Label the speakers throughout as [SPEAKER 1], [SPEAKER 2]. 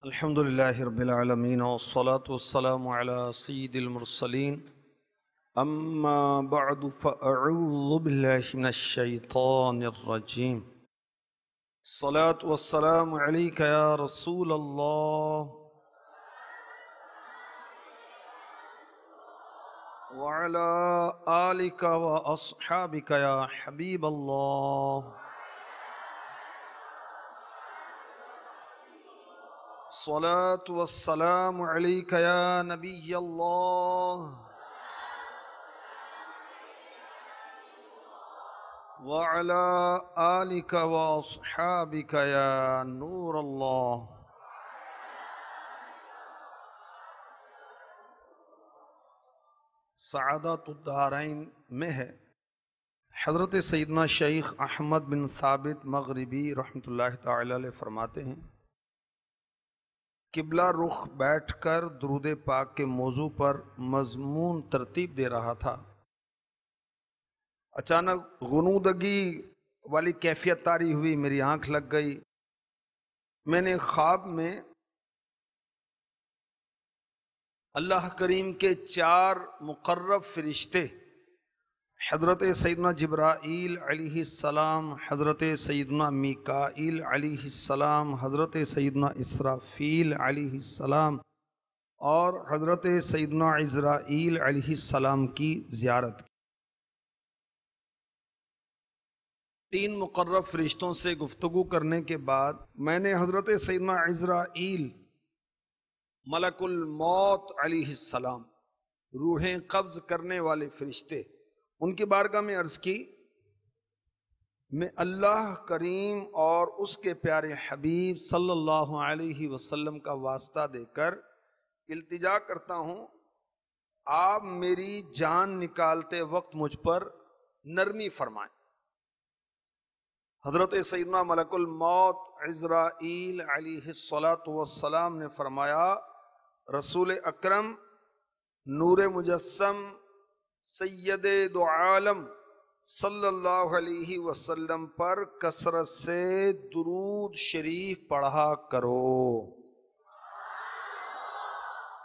[SPEAKER 1] الحمد للہ رب العالمین والصلاة والسلام علی سید المرسلین اما بعد فاعوذ باللہ من الشیطان الرجیم الصلاة والسلام علیک یا رسول اللہ وعلی آلک واصحابک یا حبیب اللہ الصلاة والسلام علیک یا نبی اللہ وعلی آلک واصحابک یا نور اللہ۔ سعادت الدارین میں ہے، حضرت سیدنا شیخ احمد بن ثابت مغربی رحمۃ اللہ تعالی علیہ فرماتے ہیں، قبلہ رخ بیٹھ کر درود پاک کے موضوع پر مضمون ترتیب دے رہا تھا، اچانک غنودگی والی کیفیت طاری ہوئی، میری آنکھ لگ گئی۔ میں نے خواب میں اللہ کریم کے 4 مقرب فرشتے، حضرت سیدنا جبرائیل علیہ السلام، حضرت سیدنا میکائیل علیہ السلام، حضرت سیدنا اسرافیل علیہ السلام اور حضرت سیدنا عزرائیل علیہ السلام کی زیارت کی۔ 3 مقرب فرشتوں سے گفتگو کرنے کے بعد میں نے حضرت سیدنا عزرائیل ملک الموت علیہ السلام، روحیں قبض کرنے والے فرشتے، ان کی بارگاہ میں عرض کی، میں اللہ کریم اور اس کے پیارے حبیب صلی اللہ علیہ وسلم کا واسطہ دے کر التجا کرتا ہوں، آپ میری جان نکالتے وقت مجھ پر نرمی فرمائیں۔ حضرت سیدنا ملک الموت عزرائیل علیہ السلام نے فرمایا، رسول اکرم نور مجسم سید دو عالم صلی اللہ علیہ وسلم پر کثرت سے درود شریف پڑھا کرو۔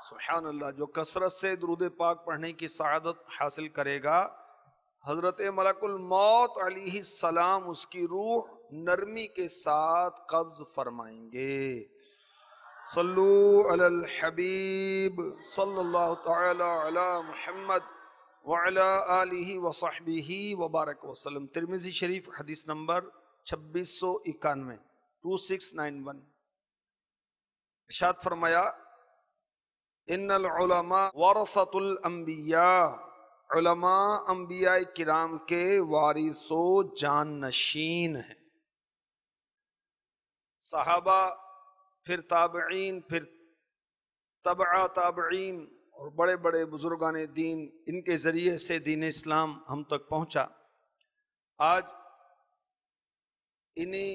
[SPEAKER 1] سبحان اللہ، جو کثرت سے درود پاک پڑھنے کی سعادت حاصل کرے گا، حضرت ملک الموت علیہ السلام اس کی روح نرمی کے ساتھ قبض فرمائیں گے۔ صلو علی الحبیب صلی اللہ تعالی علی محمد وعلی آلہ وصحبہ وبارک وسلم۔ ترمذی شریف حدیث نمبر 2691 2691۔ ارشاد فرمایا، ان العلماء ورثۃ الانبیاء، علماء انبیاء کرام کے وارث و جان نشین ہیں۔ صحابہ، پھر تابعین، پھر تبع تابعین اور بڑے بڑے بزرگان دین، ان کے ذریعے سے دین اسلام ہم تک پہنچا۔ آج انہی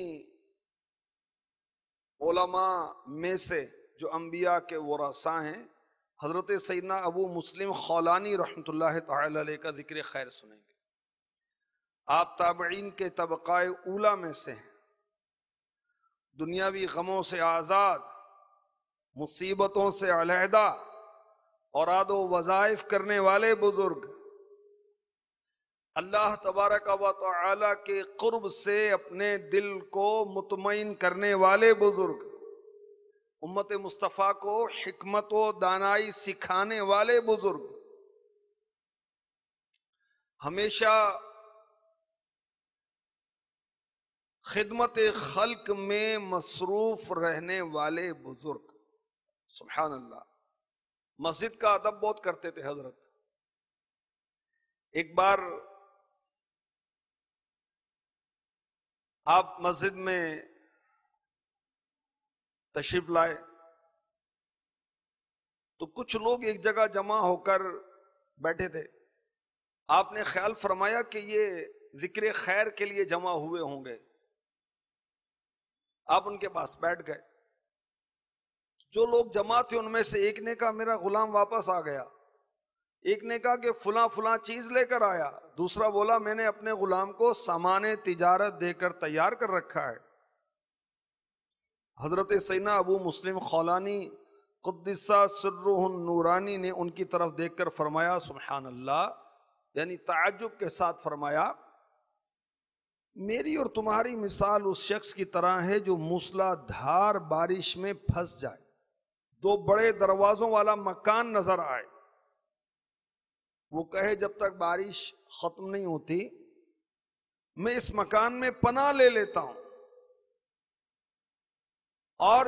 [SPEAKER 1] علماء میں سے جو انبیاء کے ورثاء ہیں، حضرت سیدنا ابو مسلم خولانی رحمۃ اللہ تعالی علیہ کا ذکر خیر سنیں گے۔ آپ تابعین کے طبقہ اولیٰ میں سے ہیں، دنیاوی غموں سے آزاد، مصیبتوں سے علیحدہ، اوراد و وظائف کرنے والے بزرگ، اللہ تبارک و تعالی کے قرب سے اپنے دل کو مطمئن کرنے والے بزرگ، امت مصطفیٰ کو حکمت و دانائی سکھانے والے بزرگ، ہمیشہ خدمت خلق میں مصروف رہنے والے بزرگ۔ سبحان اللہ، مسجد کا ادب بہت کرتے تھے حضرت۔ ایک بار آپ مسجد میں تشریف لائے تو کچھ لوگ ایک جگہ جمع ہو کر بیٹھے تھے۔ آپ نے خیال فرمایا کہ یہ ذکر خیر کے لیے جمع ہوئے ہوں گے۔ آپ ان کے پاس بیٹھ گئے۔ جو لوگ جمع تھے ان میں سے ایک نے کہا، میرا غلام واپس آ گیا۔ ایک نے کہا کہ فلاں فلاں چیز لے کر آیا۔ دوسرا بولا، میں نے اپنے غلام کو سامان تجارت دے کر تیار کر رکھا ہے۔ حضرت سیدنا ابو مسلم خولانی قدسہ سرہ النورانی نے ان کی طرف دیکھ کر فرمایا سبحان اللہ، یعنی تعجب کے ساتھ فرمایا میری اور تمہاری مثال اس شخص کی طرح ہے جو موسلا دھار بارش میں پھنس جائے، دو بڑے دروازوں والا مکان نظر آئے، وہ کہے جب تک بارش ختم نہیں ہوتی میں اس مکان میں پناہ لے لیتا ہوں، اور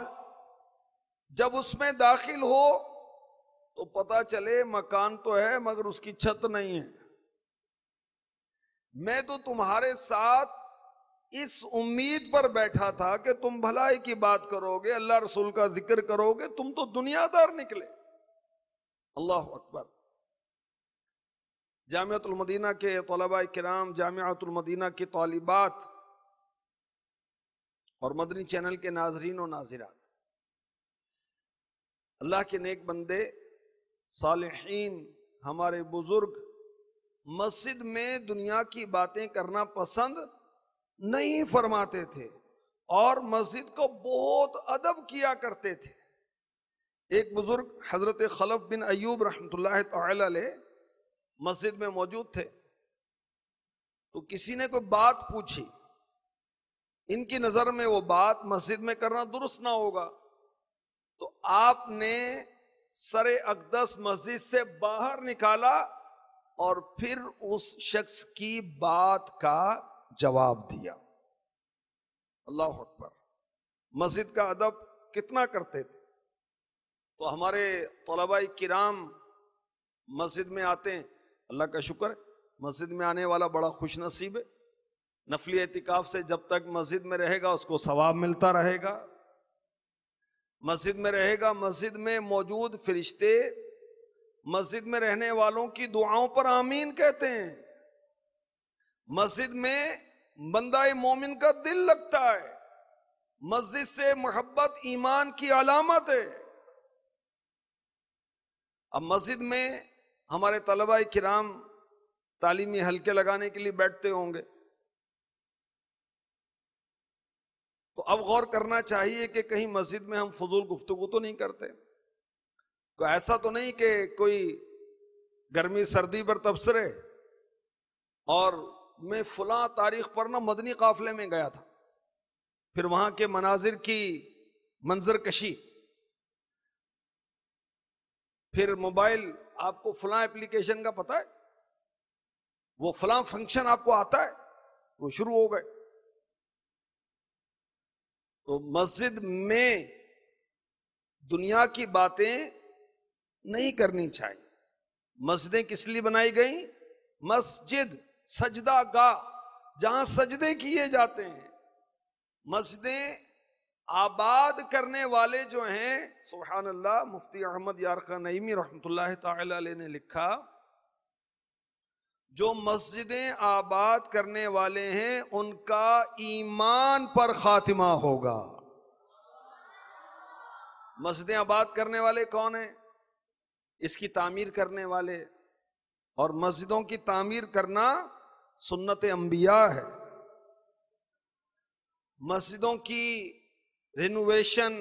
[SPEAKER 1] جب اس میں داخل ہو تو پتہ چلے مکان تو ہے مگر اس کی چھت نہیں ہے۔ میں تو تمہارے ساتھ اس امید پر بیٹھا تھا کہ تم بھلائی کی بات کرو گے، اللہ رسول کا ذکر کرو گے، تم تو دنیا دار نکلے۔ اللہ اکبر۔ جامعۃ المدینہ کے طلباء کرام، جامعۃ المدینہ کی طالبات اور مدنی چینل کے ناظرین و ناظرات، اللہ کے نیک بندے صالحین، ہمارے بزرگ مسجد میں دنیا کی باتیں کرنا پسند نہیں فرماتے تھے اور مسجد کو بہت ادب کیا کرتے تھے۔ ایک بزرگ حضرت خلف بن ایوب رحمۃ اللہ تعالی علیہ مسجد میں موجود تھے، تو کسی نے کوئی بات پوچھی، ان کی نظر میں وہ بات مسجد میں کرنا درست نہ ہوگا، تو آپ نے سر اقدس مسجد سے باہر نکالا اور پھر اس شخص کی بات کا جواب دیا۔ اللہ اکبر۔ مسجد کا ادب کتنا کرتے تھے۔ تو ہمارے طلباء کرام مسجد میں آتے ہیں، اللہ کا شکر ہے مسجد میں آنے والا بڑا خوش نصیب ہے، نفلی اعتکاف سے جب تک مسجد میں رہے گا اس کو ثواب ملتا رہے گا، مسجد میں رہے گا، مسجد میں موجود فرشتے مسجد میں رہنے والوں کی دعاؤں پر آمین کہتے ہیں، مسجد میں بندہ مومن کا دل لگتا ہے، مسجد سے محبت ایمان کی علامت ہے۔ اب مسجد میں ہمارے طلباء کرام تعلیمی حلقے لگانے کے لیے بیٹھتے ہوں گے، تو اب غور کرنا چاہیے کہ کہیں مسجد میں ہم فضول گفتگو تو نہیں کرتے، کوئی ایسا تو نہیں کہ کوئی گرمی سردی پر تبصرے، اور میں فلاں تاریخ پر نہ مدنی قافلے میں گیا تھا، پھر وہاں کے مناظر کی منظر کشی، پھر موبائل آپ کو فلاں اپلیکیشن کا پتہ ہے، وہ فلاں فنکشن آپ کو آتا ہے، وہ شروع ہو گئے۔ تو مسجد میں دنیا کی باتیں نہیں کرنی چاہیے۔ مسجدیں کس لیے بنائی گئیں؟ مسجد سجدہ گاہ، جہاں سجدے کیے جاتے ہیں۔ مسجدیں آباد کرنے والے جو ہیں، سبحان اللہ، مفتی احمد یارخان نعیمی رحمۃ اللہ تعالی علیہ نے لکھا، جو مسجدیں آباد کرنے والے ہیں ان کا ایمان پر خاتمہ ہوگا۔ مسجدیں آباد کرنے والے کون ہیں؟ اس کی تعمیر کرنے والے، اور مسجدوں کی تعمیر کرنا سنت انبیاء ہے۔ مسجدوں کی رینوویشن،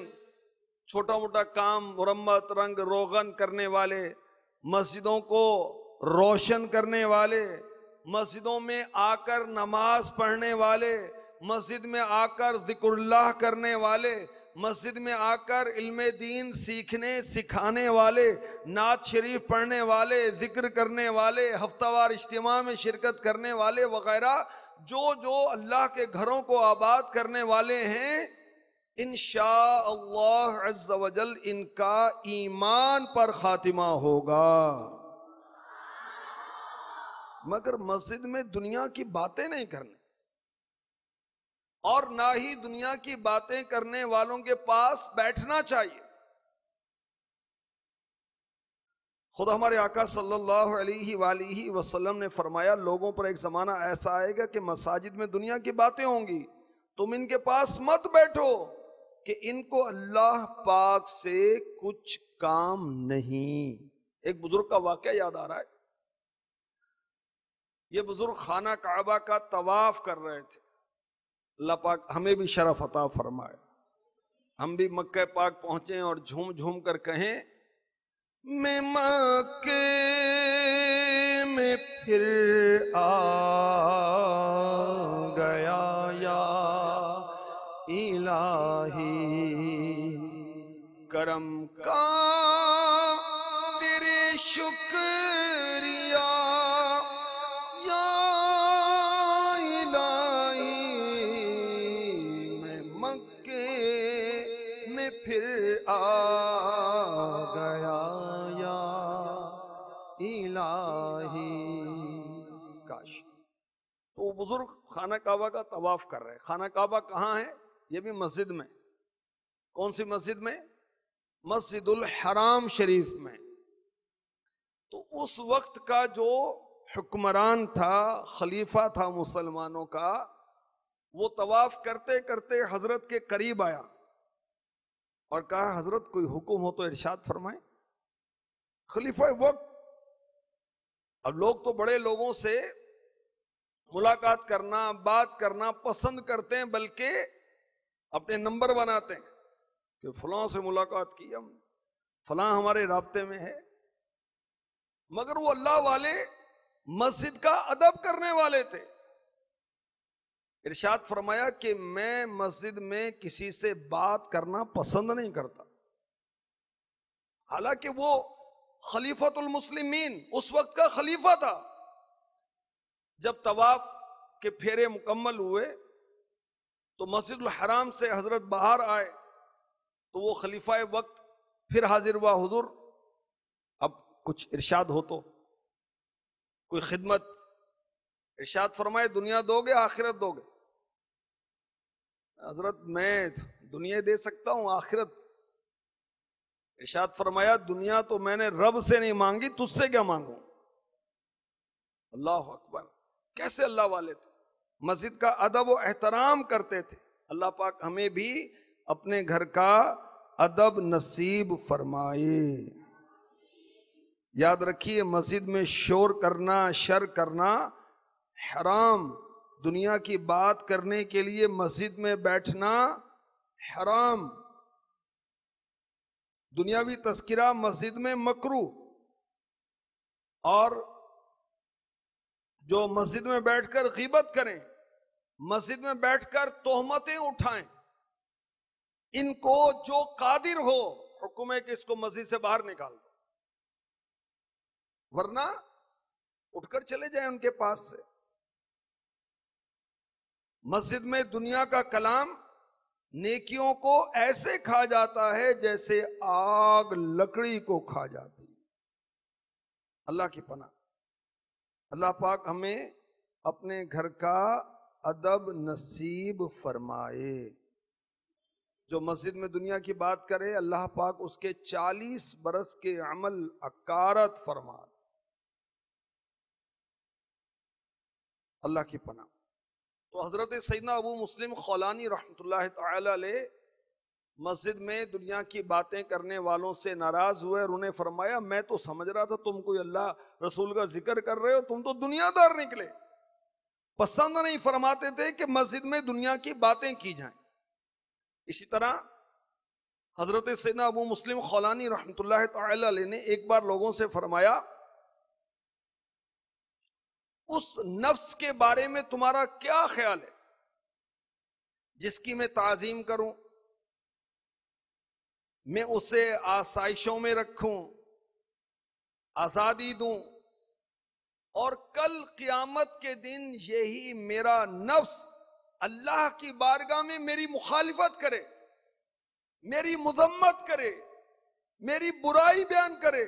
[SPEAKER 1] چھوٹا موٹا کام، مرمت، رنگ روغن کرنے والے، مسجدوں کو روشن کرنے والے، مسجدوں میں آ کر نماز پڑھنے والے، مسجد میں آ کر ذکر اللہ کرنے والے، مسجد میں آ کر علم دین سیکھنے سکھانے والے، نعت شریف پڑھنے والے، ذکر کرنے والے، ہفتہ وار اجتماع میں شرکت کرنے والے وغیرہ، جو اللہ کے گھروں کو آباد کرنے والے ہیں، انشاءاللہ عز و جل ان کا ایمان پر خاتمہ ہوگا۔ مگر مسجد میں دنیا کی باتیں نہیں کرنی، اور نہ ہی دنیا کی باتیں کرنے والوں کے پاس بیٹھنا چاہیے۔ خود ہمارے آقا صلی اللہ علیہ وآلہ وسلم نے فرمایا، لوگوں پر ایک زمانہ ایسا آئے گا کہ مساجد میں دنیا کی باتیں ہوں گی، تم ان کے پاس مت بیٹھو کہ ان کو اللہ پاک سے کچھ کام نہیں۔ ایک بزرگ کا واقعہ یاد آ رہا ہے، یہ بزرگ خانہ کعبہ کا طواف کر رہے تھے، اللہ پاک ہمیں بھی شرف عطا فرمائے۔ ہم بھی مکہ پاک پہنچیں اور جھوم جھوم کر کہیں میں مکے میں پھر آ گیا یا الہی، کرم کا تیرے شکریہ یا الہی، میں مکے میں پھر آ گیا یا الہی۔ کاش تو وہ بزرگ خانہ کعبہ کا طواف کر رہے ہیں۔ خانہ کعبہ کہاں ہے؟ یہ بھی مسجد میں۔ کون سی مسجد میں؟ مسجد الحرام شریف میں۔ تو اس وقت کا جو حکمران تھا، خلیفہ تھا مسلمانوں کا، وہ طواف کرتے کرتے حضرت کے قریب آیا اور کہا حضرت کوئی حکم ہو تو ارشاد فرمائیں۔ خلیفہ وقت، اب لوگ تو بڑے لوگوں سے ملاقات کرنا، بات کرنا پسند کرتے ہیں، بلکہ اپنے نمبر بناتے ہیں کہ فلاں سے ملاقات کی ہم، فلاں ہمارے رابطے میں ہے۔ مگر وہ اللہ والے مسجد کا ادب کرنے والے تھے۔ ارشاد فرمایا کہ میں مسجد میں کسی سے بات کرنا پسند نہیں کرتا، حالانکہ وہ خلیفۃ المسلمین اس وقت کا خلیفہ تھا۔ جب طواف کے پھیرے مکمل ہوئے تو مسجد الحرام سے حضرت باہر آئے تو وہ خلیفہ وقت پھر حاضر ہوا، حضور اب کچھ ارشاد ہو تو، کوئی خدمت؟ ارشاد فرمائے دنیا دو گے آخرت دو گے؟ حضرت میں دنیا دے سکتا ہوں، آخرت؟ ارشاد فرمایا دنیا تو میں نے رب سے نہیں مانگی، تجھ سے کیا مانگوں؟ اللہ اکبر! کیسے اللہ والے تھے، مسجد کا ادب و احترام کرتے تھے۔ اللہ پاک ہمیں بھی اپنے گھر کا ادب نصیب فرمائے۔ یاد رکھیے مسجد میں شور کرنا، شر کرنا حرام۔ دنیا کی بات کرنے کے لیے مسجد میں بیٹھنا حرام۔ دنیاوی تذکرہ مسجد میں مکروہ، اور جو مسجد میں بیٹھ کر غیبت کریں، مسجد میں بیٹھ کر تہمتیں اٹھائیں، ان کو جو قادر ہو حکم ہے کہ اس کو مسجد سے باہر نکال دو، ورنہ اٹھ کر چلے جائیں ان کے پاس سے۔ مسجد میں دنیا کا کلام نیکیوں کو ایسے کھا جاتا ہے جیسے آگ لکڑی کو کھا جاتی۔ اللہ کی پناہ، اللہ پاک ہمیں اپنے گھر کا ادب نصیب فرمائے۔ جو مسجد میں دنیا کی بات کرے اللہ پاک اس کے 40 برس کے عمل اکارت فرما دے۔ اللہ کی پناہ۔ تو حضرت سیدنا ابو مسلم خولانی رحمۃ اللہ تعالی علیہ مسجد میں دنیا کی باتیں کرنے والوں سے ناراض ہوئے اور انہیں فرمایا میں تو سمجھ رہا تھا تم کوئی اللہ رسول کا ذکر کر رہے ہو، تم تو دنیا دار نکلے۔ پسند نہیں فرماتے تھے کہ مسجد میں دنیا کی باتیں کی جائیں۔ اسی طرح حضرت سیدنا ابو مسلم خولانی رحمۃ اللہ تعالی علیہ نے ایک بار لوگوں سے فرمایا اس نفس کے بارے میں تمہارا کیا خیال ہے جس کی میں تعظیم کروں، میں اسے آسائشوں میں رکھوں، آزادی دوں، اور کل قیامت کے دن یہی میرا نفس اللہ کی بارگاہ میں میری مخالفت کرے، میری مذمت کرے، میری برائی بیان کرے،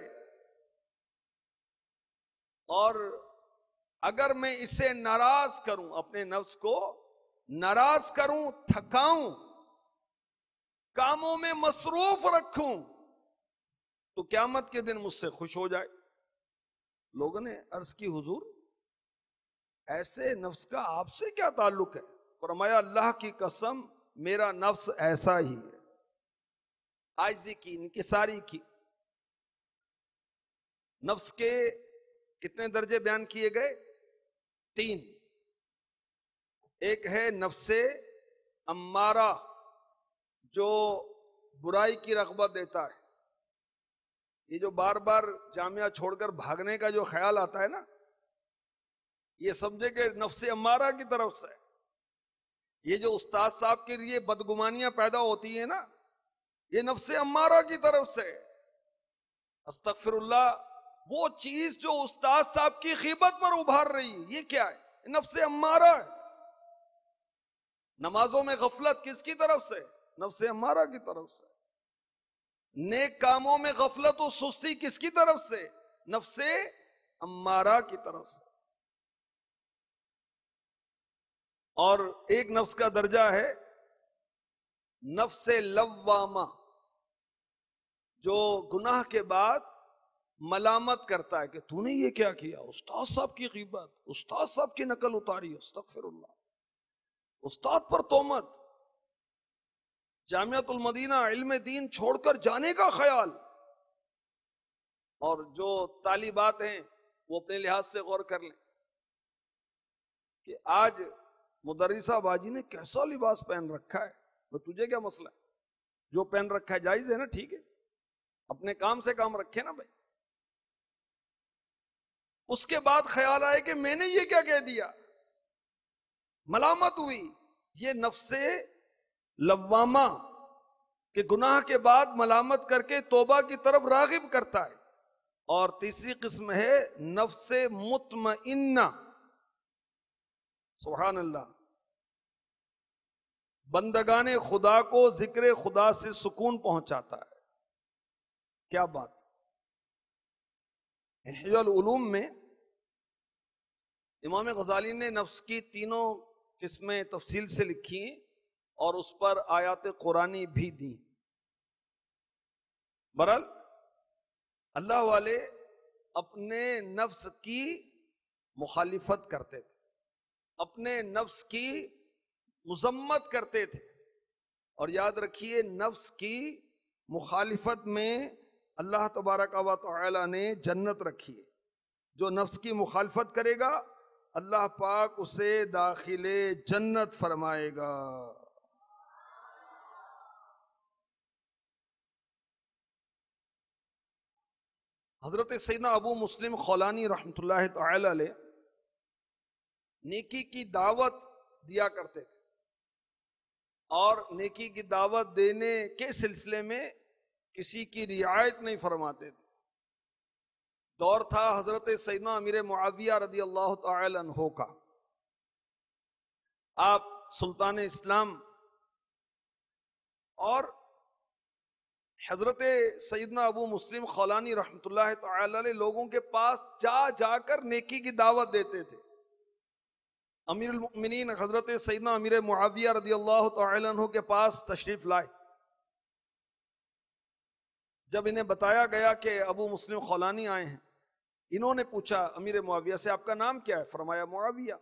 [SPEAKER 1] اور اگر میں اسے ناراض کروں، اپنے نفس کو ناراض کروں، تھکاؤں، کاموں میں مصروف رکھوں، تو قیامت کے دن مجھ سے خوش ہو جائے۔ لوگوں نے عرض کی حضور ایسے نفس کا آپ سے کیا تعلق ہے؟ فرمایا اللہ کی قسم میرا نفس ایسا ہی ہے۔ عاجزی کی، انکساری کی۔ نفس کے کتنے درجے بیان کیے گئے؟ 3۔ ایک ہے نفس امارہ جو برائی کی رغبت دیتا ہے. یہ جو بار بار جامعہ چھوڑ کر بھاگنے کا جو خیال آتا ہے نا، یہ سمجھے کہ نفس امارہ کی طرف سے. یہ جو استاد صاحب کے لیے بدگمانیاں پیدا ہوتی ہیں نا، یہ نفس امارہ کی طرف سے. استغفر اللہ. وہ چیز جو استاد صاحب کی غیبت پر ابھار رہی ہے، یہ کیا ہے؟ نفس امارہ ہے. نمازوں میں غفلت کس کی طرف سے؟ نفس امارہ کی طرف سے. نیک کاموں میں غفلت و سستی کس کی طرف سے؟ نفس امارہ کی طرف سے. اور ایک نفس کا درجہ ہے نفس لوامہ، جو گناہ کے بعد ملامت کرتا ہے کہ تو نے یہ کیا کیا، استاد صاحب کی غیبت، استاد صاحب کی نقل اتاری. استغفر اللہ. استاد پر تہمت، جامعۃ المدینہ علم دین چھوڑ کر جانے کا خیال. اور جو طالبات ہیں وہ اپنے لحاظ سے غور کر لیں کہ آج مدرسہ باجی نے کیسا لباس پہن رکھا ہے. تو تجھے کیا مسئلہ ہے؟ جو پہن رکھا ہے جائز ہے نا، ٹھیک ہے، اپنے کام سے کام رکھے نا بھائی. اس کے بعد خیال آئے کہ میں نے یہ کیا کہہ دیا، ملامت ہوئی. یہ نفس لوامہ کہ گناہ کے بعد ملامت کر کے توبہ کی طرف راغب کرتا ہے. اور تیسری قسم ہے نفس مطمئنہ. سبحان اللہ. بندگان خدا کو ذکر خدا سے سکون پہنچاتا ہے. کیا بات. احیاء العلوم میں امام غزالی نے نفس کی تینوں قسمیں تفصیل سے لکھی ہیں اور اس پر آیات قرآنی بھی دی. برحال اللہ والے اپنے نفس کی مخالفت کرتے تھے، اپنے نفس کی مذمت کرتے تھے. اور یاد رکھیے نفس کی مخالفت میں اللہ تبارک و تعالی نے جنت رکھی ہے. جو نفس کی مخالفت کرے گا اللہ پاک اسے داخل جنت فرمائے گا. حضرت سیدنا ابو مسلم خولانی رحمۃ اللہ تعالی علیہ نیکی کی دعوت دیا کرتے تھے، اور نیکی کی دعوت دینے کے سلسلے میں کسی کی رعایت نہیں فرماتے تھے. دور تھا حضرت سیدنا امیر معاویہ رضی اللہ تعالی عنہ کا. آپ سلطان اسلام اور حضرت سیدنا ابو مسلم خولانی رحمۃ اللہ تعالی علیہ لوگوں کے پاس جا جا کر نیکی کی دعوت دیتے تھے. امیر المؤمنین حضرت سیدنا امیر معاویہ رضی اللہ تعالی عنہ کے پاس تشریف لائے. جب انہیں بتایا گیا کہ ابو مسلم خولانی آئے ہیں، انہوں نے پوچھا امیر معاویہ سے آپ کا نام کیا ہے؟ فرمایا معاویہ.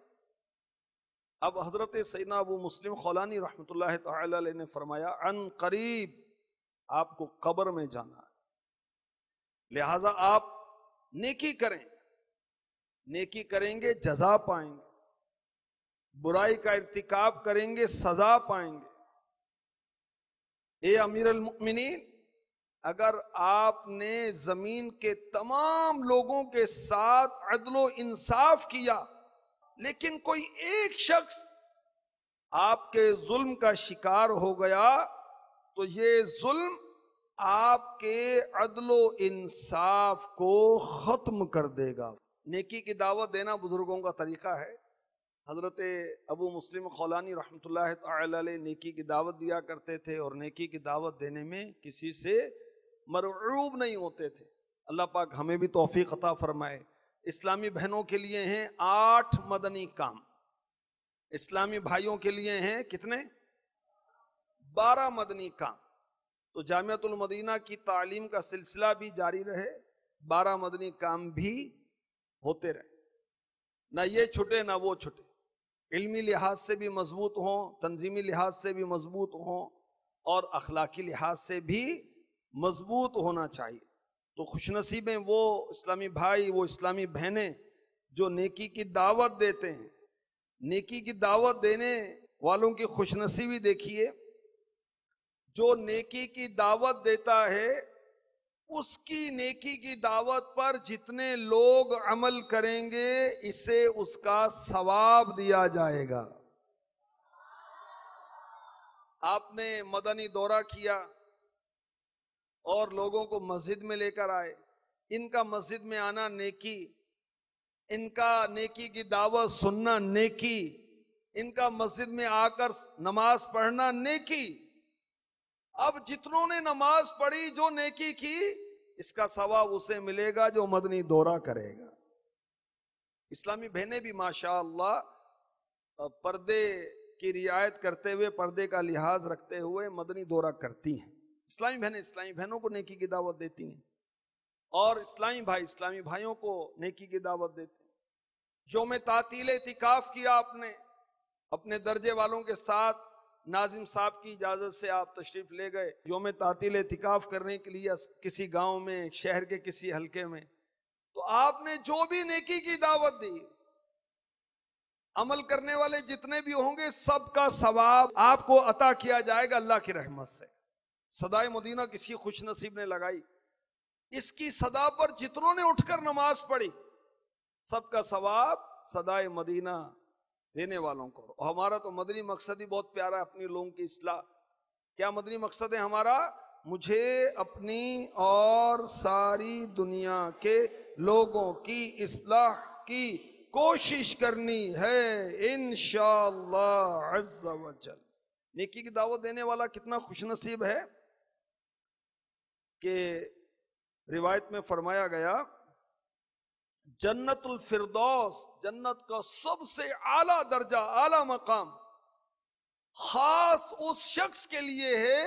[SPEAKER 1] اب حضرت سیدنا ابو مسلم خولانی رحمۃ اللہ تعالی علیہ نے فرمایا عن قریب آپ کو قبر میں جانا ہے، لہذا آپ نیکی کریں، نیکی کریں گے جزا پائیں گے، برائی کا ارتکاب کریں گے سزا پائیں گے. اے امیر المؤمنین، اگر آپ نے زمین کے تمام لوگوں کے ساتھ عدل و انصاف کیا لیکن کوئی ایک شخص آپ کے ظلم کا شکار ہو گیا تو یہ ظلم آپ کے عدل و انصاف کو ختم کر دے گا. نیکی کی دعوت دینا بزرگوں کا طریقہ ہے. حضرت ابو مسلم خولانی رحمۃ اللہ تعالی علیہ نیکی کی دعوت دیا کرتے تھے اور نیکی کی دعوت دینے میں کسی سے مرعوب نہیں ہوتے تھے. اللہ پاک ہمیں بھی توفیق عطا فرمائے. اسلامی بہنوں کے لیے ہیں 8 مدنی کام، اسلامی بھائیوں کے لیے ہیں کتنے؟ 12 مدنی کام. تو جامعۃ المدینہ کی تعلیم کا سلسلہ بھی جاری رہے، 12 مدنی کام بھی ہوتے رہے، نہ یہ چھٹے نہ وہ چھٹے. علمی لحاظ سے بھی مضبوط ہوں، تنظیمی لحاظ سے بھی مضبوط ہوں، اور اخلاقی لحاظ سے بھی مضبوط ہونا چاہیے. تو خوش نصیب ہیں وہ اسلامی بھائی، وہ اسلامی بہنیں جو نیکی کی دعوت دیتے ہیں. نیکی کی دعوت دینے والوں کی خوش نصیبی دیکھیے. جو نیکی کی دعوت دیتا ہے اس کی نیکی کی دعوت پر جتنے لوگ عمل کریں گے اسے اس کا ثواب دیا جائے گا۔ آپ نے مدنی دورہ کیا اور لوگوں کو مسجد میں لے کر آئے، ان کا مسجد میں آنا نیکی، ان کا نیکی کی دعوت سننا نیکی، ان کا مسجد میں آ کر نماز پڑھنا نیکی۔ اب جتنوں نے نماز پڑھی، جو نیکی کی، اس کا ثواب اسے ملے گا جو مدنی دورہ کرے گا۔ اسلامی بہنیں بھی ماشاءاللہ پردے کی رعایت کرتے ہوئے، پردے کا لحاظ رکھتے ہوئے مدنی دورہ کرتی ہیں۔ اسلامی بہنوں کو نیکی کی دعوت دیتی ہیں، اور اسلامی بھائیوں کو نیکی کی دعوت دیتے ہیں۔ یوم تعطیل اعتکاف کیا آپ نے، اپنے درجے والوں کے ساتھ ناظم صاحب کی اجازت سے آپ تشریف لے گئے یوم تعطیل اعتکاف کرنے کے لیے کسی گاؤں میں، شہر کے کسی حلقے میں، تو آپ نے جو بھی نیکی کی دعوت دی، عمل کرنے والے جتنے بھی ہوں گے سب کا ثواب آپ کو عطا کیا جائے گا اللہ کی رحمت سے۔ صدائے مدینہ کسی خوش نصیب نے لگائی، اس کی صدا پر جتنوں نے اٹھ کر نماز پڑھی سب کا ثواب صدائے مدینہ دینے والوں کو۔ اور ہمارا تو مدنی مقصد ہی بہت پیارا ہے، اپنی لوگوں کی اصلاح۔ کیا مدنی مقصد ہے ہمارا؟ مجھے اپنی اور ساری دنیا کے لوگوں کی اصلاح کی کوشش کرنی ہے انشاءاللہ عز و جل۔ نیکی کی دعوت دینے والا کتنا خوش نصیب ہے کہ روایت میں فرمایا گیا جنت الفردوس، جنت کا سب سے اعلیٰ درجہ، اعلیٰ مقام خاص اس شخص کے لیے ہے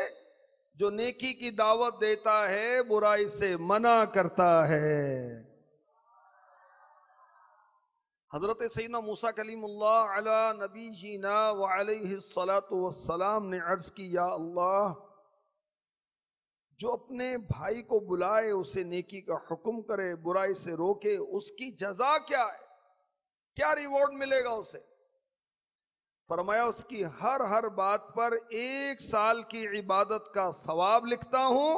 [SPEAKER 1] جو نیکی کی دعوت دیتا ہے، برائی سے منع کرتا ہے۔ حضرت سیدنا موسیٰ کلیم اللہ علی نبینا وعلیہ الصلاۃ والسلام نے عرض کی، یا اللہ، جو اپنے بھائی کو بلائے، اسے نیکی کا حکم کرے، برائی سے روکے، اس کی جزا کیا ہے؟ کیا ریوارڈ ملے گا اسے؟ فرمایا اس کی ہر بات پر 1 سال کی عبادت کا ثواب لکھتا ہوں،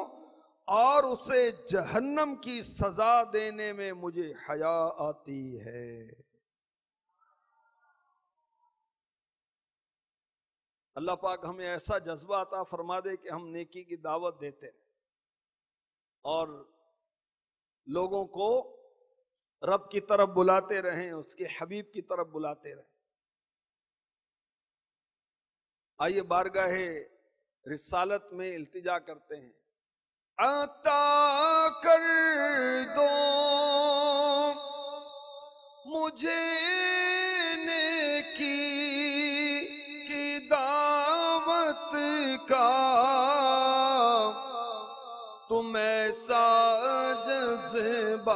[SPEAKER 1] اور اسے جہنم کی سزا دینے میں مجھے حیا آتی ہے۔ اللہ پاک ہمیں ایسا جذبہ عطا فرما دے کہ ہم نیکی کی دعوت دیتے ہیں اور لوگوں کو رب کی طرف بلاتے رہیں، اس کے حبیب کی طرف بلاتے رہیں۔ آئیے بارگاہ رسالت میں التجا کرتے ہیں، عطا کر دو مجھے نیکی کی دعوت کا، تم ایسا جذبہ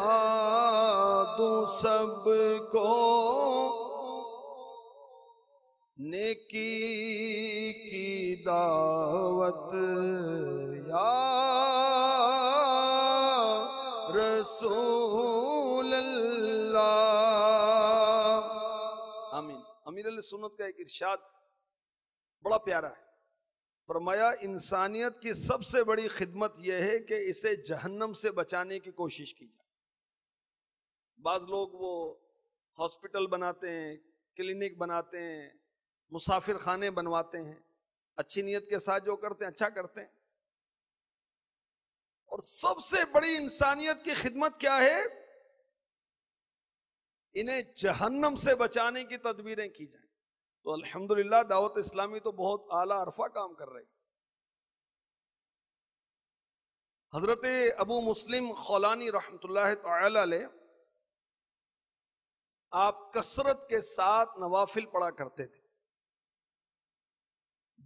[SPEAKER 1] دو سب کو، نیکی کی دعوت یا رسول اللہ۔ آمین۔ امیر علیہ سنت کا ایک ارشاد بڑا پیارا ہے، فرمایا انسانیت کی سب سے بڑی خدمت یہ ہے کہ اسے جہنم سے بچانے کی کوشش کی جائے۔ بعض لوگ وہ ہاسپٹل بناتے ہیں، کلینک بناتے ہیں، مسافر خانے بنواتے ہیں، اچھی نیت کے ساتھ جو کرتے ہیں اچھا کرتے ہیں، اور سب سے بڑی انسانیت کی خدمت کیا ہے؟ انہیں جہنم سے بچانے کی تدبیریں کی جائیں۔ تو الحمدللہ دعوت اسلامی تو بہت اعلیٰ عرفہ کام کر رہی۔ حضرت ابو مسلم خولانی رحمۃ اللہ تعالی علیہ آپ کثرت کے ساتھ نوافل پڑھا کرتے تھے۔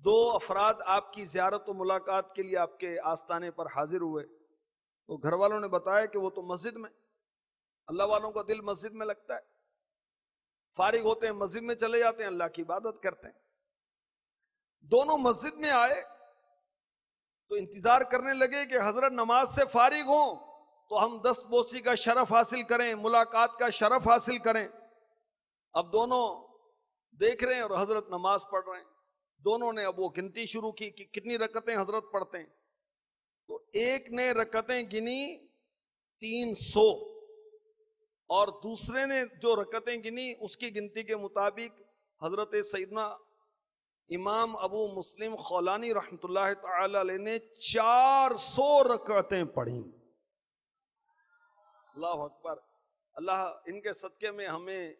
[SPEAKER 1] 2 افراد آپ کی زیارت و ملاقات کے لیے آپ کے آستانے پر حاضر ہوئے، تو گھر والوں نے بتایا کہ وہ تو مسجد میں، اللہ والوں کا دل مسجد میں لگتا ہے، فارغ ہوتے ہیں مسجد میں چلے جاتے ہیں، اللہ کی عبادت کرتے ہیں۔ دونوں مسجد میں آئے تو انتظار کرنے لگے کہ حضرت نماز سے فارغ ہوں تو ہم دست بوسی کا شرف حاصل کریں، ملاقات کا شرف حاصل کریں۔ اب دونوں دیکھ رہے ہیں اور حضرت نماز پڑھ رہے ہیں۔ دونوں نے اب وہ گنتی شروع کی کہ کتنی رکعتیں حضرت پڑھتے ہیں، تو ایک نے رکعتیں گنی 300 اور دوسرے نے جو رکعتیں گنی اس کی گنتی کے مطابق حضرت سیدنا امام ابو مسلم خولانی رحمۃ اللہ تعالی علیہ نے 400 رکعتیں پڑھی۔ اللہ اکبر۔ اللہ ان کے صدقے میں ہمیں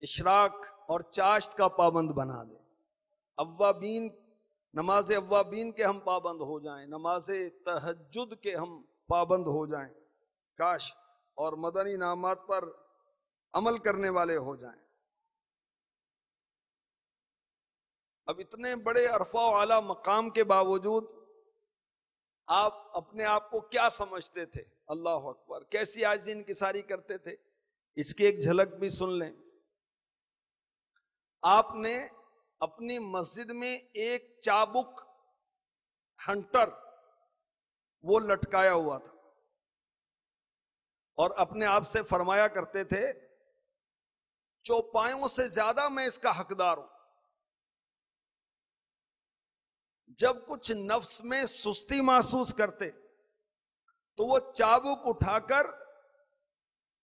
[SPEAKER 1] اشراق اور چاشت کا پابند بنا دے، اوابین، نماز اوابین کے ہم پابند ہو جائیں، نماز تہجد کے ہم پابند ہو جائیں، کاش اور مدنی انعامات پر عمل کرنے والے ہو جائیں۔ اب اتنے بڑے عرفہ و اعلیٰ مقام کے باوجود آپ اپنے آپ کو کیا سمجھتے تھے؟ اللہ اکبر، کیسی عاجزی انکساری کرتے تھے، اس کی ایک جھلک بھی سن لیں۔ آپ نے اپنی مسجد میں ایک چابک ہنٹر وہ لٹکایا ہوا تھا اور اپنے آپ سے فرمایا کرتے تھے چوپایوں سے زیادہ میں اس کا حقدار ہوں۔ جب کچھ نفس میں سستی محسوس کرتے تو وہ چابک اٹھا کر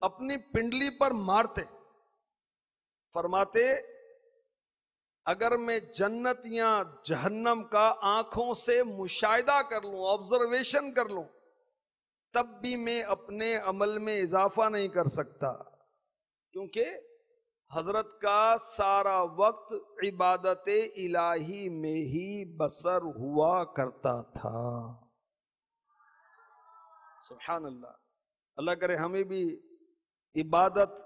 [SPEAKER 1] اپنی پنڈلی پر مارتے، فرماتے اگر میں جنت یا جہنم کا آنکھوں سے مشاہدہ کر لوں، آبزرویشن کر لوں، تب بھی میں اپنے عمل میں اضافہ نہیں کر سکتا، کیونکہ حضرت کا سارا وقت عبادت الہی میں ہی بسر ہوا کرتا تھا۔ سبحان اللہ۔ اللہ کرے ہمیں بھی عبادت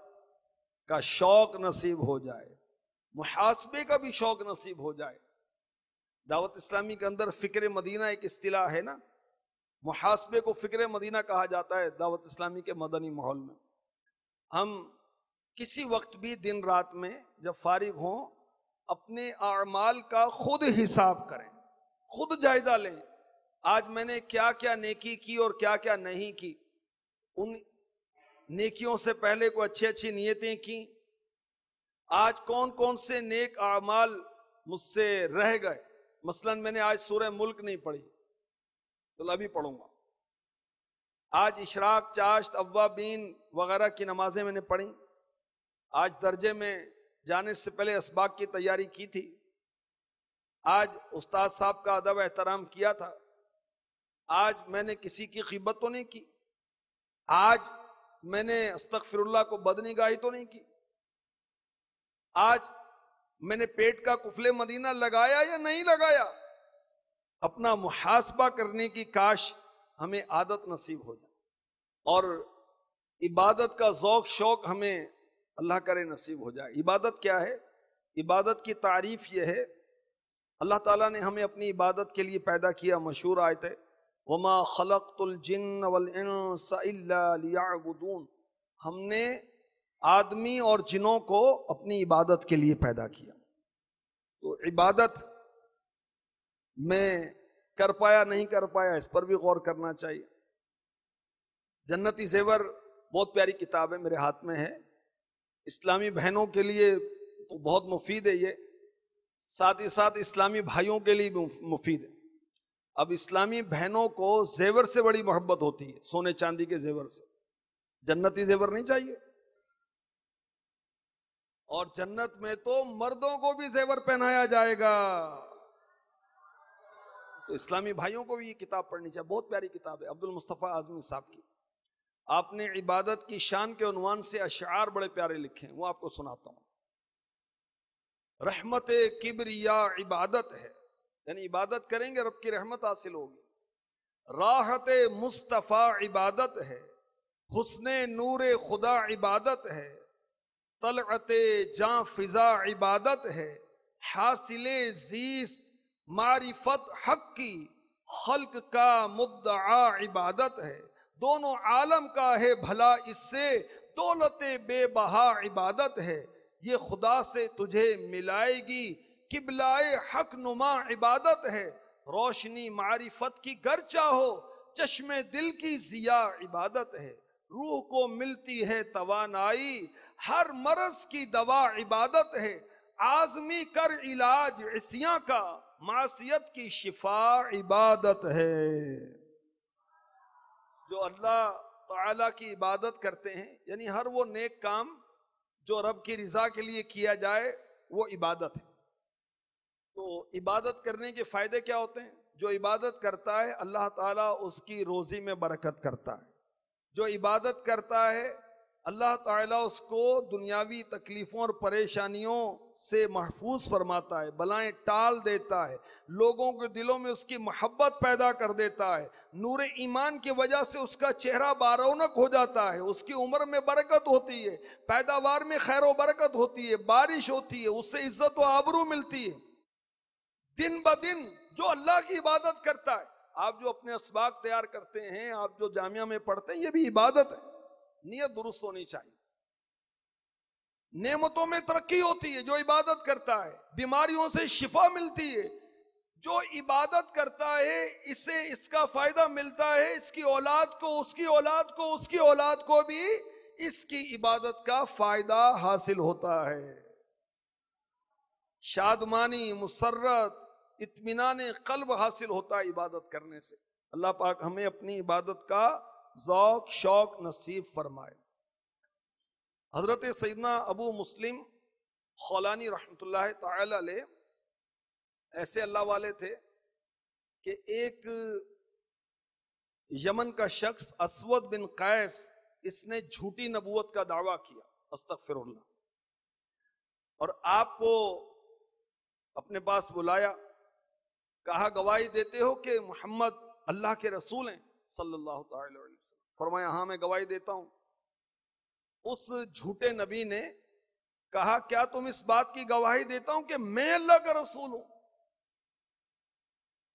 [SPEAKER 1] کا شوق نصیب ہو جائے، محاسبے کا بھی شوق نصیب ہو جائے۔ دعوت اسلامی کے اندر فکر مدینہ ایک اصطلاح ہے نا، محاسبے کو فکر مدینہ کہا جاتا ہے دعوت اسلامی کے مدنی ماحول میں۔ ہم کسی وقت بھی دن رات میں جب فارغ ہوں اپنے اعمال کا خود حساب کریں، خود جائزہ لیں، آج میں نے کیا کیا نیکی کی اور کیا کیا نہیں کی، ان نیکیوں سے پہلے کوئی اچھی اچھی نیتیں کی، آج کون کون سے نیک اعمال مجھ سے رہ گئے۔ مثلا میں نے آج سورہ ملک نہیں پڑھی تو ابھی پڑھوں گا، آج اشراق، چاشت، اوابین وغیرہ کی نمازیں میں نے پڑھی، آج درجے میں جانے سے پہلے اسباق کی تیاری کی تھی، آج استاد صاحب کا ادب احترام کیا تھا، آج میں نے کسی کی غیبت تو نہیں کی، آج میں نے استغفر اللہ کو بدنگاہی تو نہیں کی، آج میں نے پیٹ کا کفل مدینہ لگایا یا نہیں لگایا۔ اپنا محاسبہ کرنے کی کاش ہمیں عادت نصیب ہو جائے، اور عبادت کا ذوق شوق ہمیں اللہ کرے نصیب ہو جائے۔ عبادت کیا ہے؟ عبادت کی تعریف یہ ہے، اللہ تعالیٰ نے ہمیں اپنی عبادت کے لیے پیدا کیا، مشہور آیت ہے وَمَا خَلَقْتُ الْجِنَّ وَالْإِنسَ إِلَّا لِيَعْبُدُونَ، ہم نے آدمی اور جنوں کو اپنی عبادت کے لیے پیدا کیا۔ تو عبادت میں کر پایا نہیں کر پایا اس پر بھی غور کرنا چاہیے۔ جنتی زیور بہت پیاری کتاب ہے، میرے ہاتھ میں ہے، اسلامی بہنوں کے لیے تو بہت مفید ہے یہ، ساتھ ہی ساتھ اسلامی بھائیوں کے لیے بھی مفید ہے۔ اب اسلامی بہنوں کو زیور سے بڑی محبت ہوتی ہے، سونے چاندی کے زیور سے، جنتی زیور نہیں چاہیے۔ اور جنت میں تو مردوں کو بھی زیور پہنایا جائے گا، تو اسلامی بھائیوں کو بھی یہ کتاب پڑھنی چاہیے، بہت پیاری کتاب ہے عبد المصطفیٰ اعظمی صاحب کی۔ آپ نے عبادت کی شان کے عنوان سے اشعار بڑے پیارے لکھے ہیں، وہ آپ کو سناتا ہوں۔ رحمت کبریا عبادت ہے، یعنی عبادت کریں گے رب کی رحمت حاصل ہوگی۔ راحت مصطفیٰ عبادت ہے، حسن نور خدا عبادت ہے، طلعت جاں فضا عبادت ہے، حاصل زیست معرفت حق کی، خلق کا مدعا عبادت ہے، دونوں عالم کا ہے بھلا اس سے، دولت بے بہا عبادت ہے، یہ خدا سے تجھے ملائے گی، قبلہ حق نما عبادت ہے، روشنی معرفت کی گر چاہو، چشم دل کی ضیاء عبادت ہے، روح کو ملتی ہے توانائی، ہر مرض کی دوا عبادت ہے، آزمی کر علاج عصیاں کا، معصیت کی شفا عبادت ہے۔ جو اللہ تعالیٰ کی عبادت کرتے ہیں، یعنی ہر وہ نیک کام جو رب کی رضا کے لیے کیا جائے وہ عبادت ہے۔ تو عبادت کرنے کے فائدے کیا ہوتے ہیں؟ جو عبادت کرتا ہے اللہ تعالیٰ اس کی روزی میں برکت کرتا ہے۔ جو عبادت کرتا ہے اللہ تعالیٰ اس کو دنیاوی تکلیفوں اور پریشانیوں سے محفوظ فرماتا ہے، بلائیں ٹال دیتا ہے، لوگوں کے دلوں میں اس کی محبت پیدا کر دیتا ہے، نور ایمان کی وجہ سے اس کا چہرہ بارونق ہو جاتا ہے، اس کی عمر میں برکت ہوتی ہے، پیداوار میں خیر و برکت ہوتی ہے، بارش ہوتی ہے، اس سے عزت و آبرو ملتی ہے۔ دن بدن جو اللہ کی عبادت کرتا ہے، آپ جو اپنے اسباق تیار کرتے ہیں، آپ جو جامعہ میں پڑھتے ہیں، یہ بھی عبادت ہے۔ نیت درست ہونی چاہیے۔ نعمتوں میں ترقی ہوتی ہے جو عبادت کرتا ہے، بیماریوں سے شفا ملتی ہے۔ جو عبادت کرتا ہے اسے اس کا فائدہ ملتا ہے، اس کی اولاد کو، اس کی اولاد کو، اس کی اولاد کو بھی اس کی عبادت کا فائدہ حاصل ہوتا ہے۔ شادمانی، مسرت، اطمینان قلب حاصل ہوتا ہے عبادت کرنے سے۔ اللہ پاک ہمیں اپنی عبادت کا ذوق شوق نصیب فرمائے۔ حضرت سیدنا ابو مسلم خولانی رحمۃ اللہ تعالی علیہ ایسے اللہ والے تھے کہ ایک یمن کا شخص اسود بن قیس، اس نے جھوٹی نبوت کا دعویٰ کیا، استغفر اللہ، اور آپ کو اپنے پاس بلایا، کہا گواہی دیتے ہو کہ محمد اللہ کے رسول ہیں صلی اللہ تعالی علیہ وسلم؟ فرمایا ہاں میں گواہی دیتا ہوں۔ اس جھوٹے نبی نے کہا کیا تم اس بات کی گواہی دیتا ہوں کہ میں اللہ کا رسول ہوں؟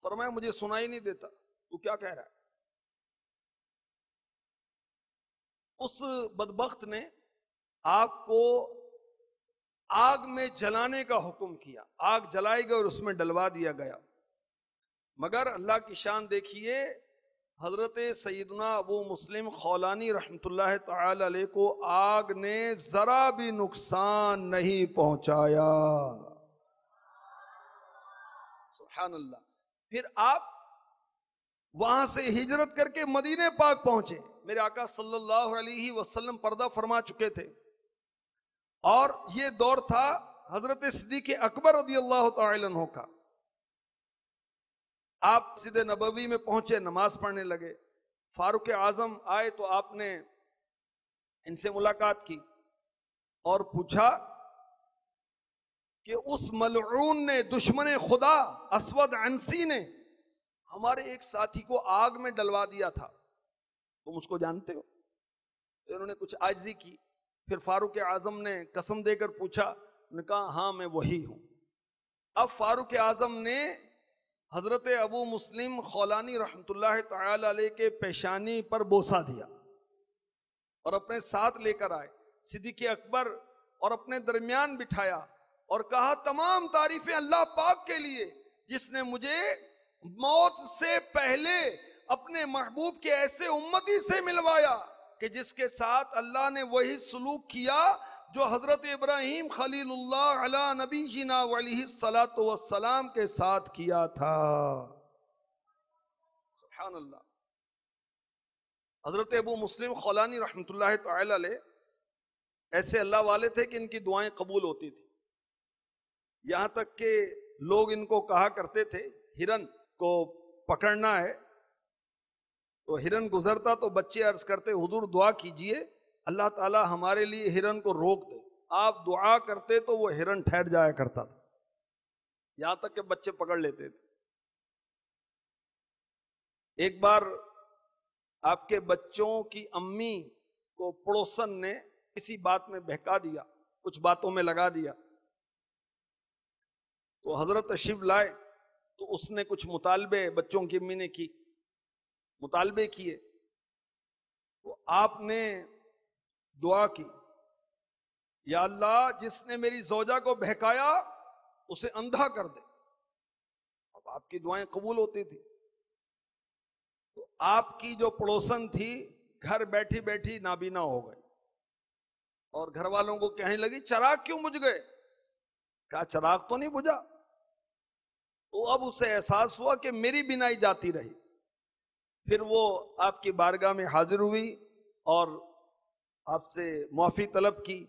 [SPEAKER 1] فرمایا مجھے سنائی نہیں دیتا، تو کیا کہہ رہا ہے؟ اس بدبخت نے آپ کو آگ میں جلانے کا حکم کیا، آگ جلائی گئی اور اس میں ڈلوا دیا گیا۔ مگر اللہ کی شان دیکھیے، حضرت سیدنا ابو مسلم خولانی رحمۃ اللہ تعالی علیہ کو آگ نے ذرا بھی نقصان نہیں پہنچایا۔ سبحان اللہ۔ پھر آپ وہاں سے ہجرت کر کے مدینے پاک پہنچے۔ میرے آقا صلی اللہ علیہ وسلم پردہ فرما چکے تھے، اور یہ دور تھا حضرت صدیق اکبر رضی اللہ تعالی عنہ کا۔ آپ مسجد نبوی میں پہنچے، نماز پڑھنے لگے، فاروق اعظم آئے تو آپ نے ان سے ملاقات کی اور پوچھا کہ اس ملعون نے، دشمن خدا اسود عنسی نے ہمارے ایک ساتھی کو آگ میں ڈلوا دیا تھا، تم اس کو جانتے ہو؟ انہوں نے کچھ عاجزی کی۔ پھر فاروق اعظم نے قسم دے کر پوچھا، انہوں نے کہا ہاں میں وہی ہوں۔ اب فاروق اعظم نے حضرت ابو مسلم خولانی رحمۃ اللہ تعالی علیہ کے پیشانی پر بوسہ دیا اور اپنے ساتھ لے کر آئے، صدیق اکبر اور اپنے درمیان بٹھایا اور کہا تمام تعریفیں اللہ پاک کے لیے جس نے مجھے موت سے پہلے اپنے محبوب کے ایسے امتی سے ملوایا کہ جس کے ساتھ اللہ نے وہی سلوک کیا جو حضرت ابراہیم خلیل اللہ علی نبینا علیہ الصلاۃ والسلام کے ساتھ کیا تھا۔ سبحان اللہ۔ حضرت ابو مسلم خولانی رحمۃ اللہ تعالی علیہ ایسے اللہ والے تھے کہ ان کی دعائیں قبول ہوتی تھی، یہاں تک کہ لوگ ان کو کہا کرتے تھے ہرن کو پکڑنا ہے تو ہرن گزرتا تو بچے عرض کرتے حضور دعا کیجئے اللہ تعالی ہمارے لیے ہرن کو روک دے، آپ دعا کرتے تو وہ ہرن ٹھہر جایا کرتا تھا، یہاں تک کہ بچے پکڑ لیتے تھے۔ ایک بار آپ کے بچوں کی امی کو پڑوسن نے کسی بات میں بہکا دیا، کچھ باتوں میں لگا دیا، تو حضرت تشریف لائے تو اس نے کچھ مطالبے بچوں کی امی نے کی، مطالبے کیے تو آپ نے دعا کی یا اللہ جس نے میری زوجہ کو بہکایا اسے اندھا کر دے۔ اب آپ کی دعائیں قبول ہوتی تھی، تو آپ کی جو پڑوسن تھی گھر بیٹھی بیٹھی نابینا ہو گئے اور گھر والوں کو کہنے لگی چراغ کیوں بجھ گئے؟ کہا چراغ تو نہیں بجھا؟ تو اب اسے احساس ہوا کہ میری بینائی جاتی رہی. پھر وہ آپ کی بارگاہ میں حاضر ہوئی اور آپ سے معافی طلب کی.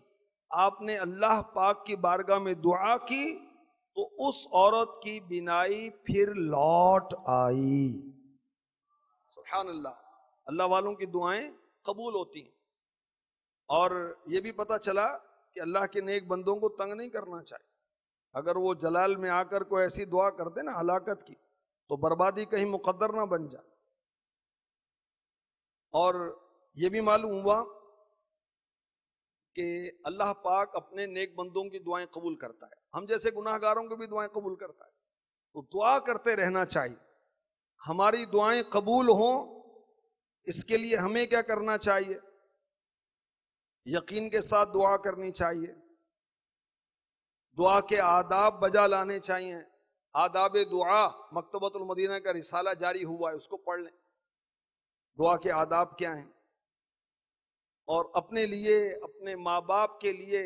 [SPEAKER 1] آپ نے اللہ پاک کی بارگاہ میں دعا کی تو اس عورت کی بینائی پھر لوٹ آئی. سبحان اللہ. اللہ والوں کی دعائیں قبول ہوتی ہیں. اور یہ بھی پتہ چلا کہ اللہ کے نیک بندوں کو تنگ نہیں کرنا چاہیے. اگر وہ جلال میں آ کر کوئی ایسی دعا کر دے نا ہلاکت کی، تو بربادی کہیں مقدر نہ بن جائے. اور یہ بھی معلوم ہوا کہ اللہ پاک اپنے نیک بندوں کی دعائیں قبول کرتا ہے، ہم جیسے گناہ گاروں کی بھی دعائیں قبول کرتا ہے. تو دعا کرتے رہنا چاہیے. ہماری دعائیں قبول ہوں اس کے لیے ہمیں کیا کرنا چاہیے؟ یقین کے ساتھ دعا کرنی چاہیے. دعا کے آداب بجا لانے چاہیے. آداب دعا مکتبۃ المدینہ کا رسالہ جاری ہوا ہے، اس کو پڑھ لیں. دعا کے آداب کیا ہیں؟ اور اپنے لیے، اپنے ماں باپ کے لیے،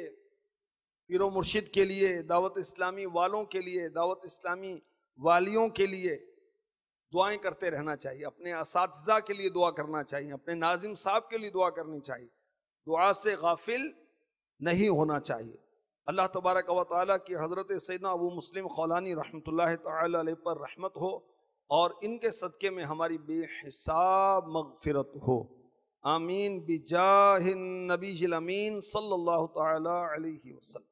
[SPEAKER 1] پیر و مرشد کے لیے، دعوت اسلامی والوں کے لیے، دعوت اسلامی والیوں کے لیے دعائیں کرتے رہنا چاہیے. اپنے اساتذہ کے لیے دعا کرنا چاہیے. اپنے ناظم صاحب کے لیے دعا کرنی چاہیے. دعا سے غافل نہیں ہونا چاہیے. اللہ تبارک و تعالیٰ کی حضرت سیدنا ابو مسلم خولانی رحمۃ اللہ تعالی علیہ پر رحمت ہو اور ان کے صدقے میں ہماری بے حساب مغفرت ہو. آمین بجاہ النبی الامین صلی اللہ تعالی علیہ وسلم.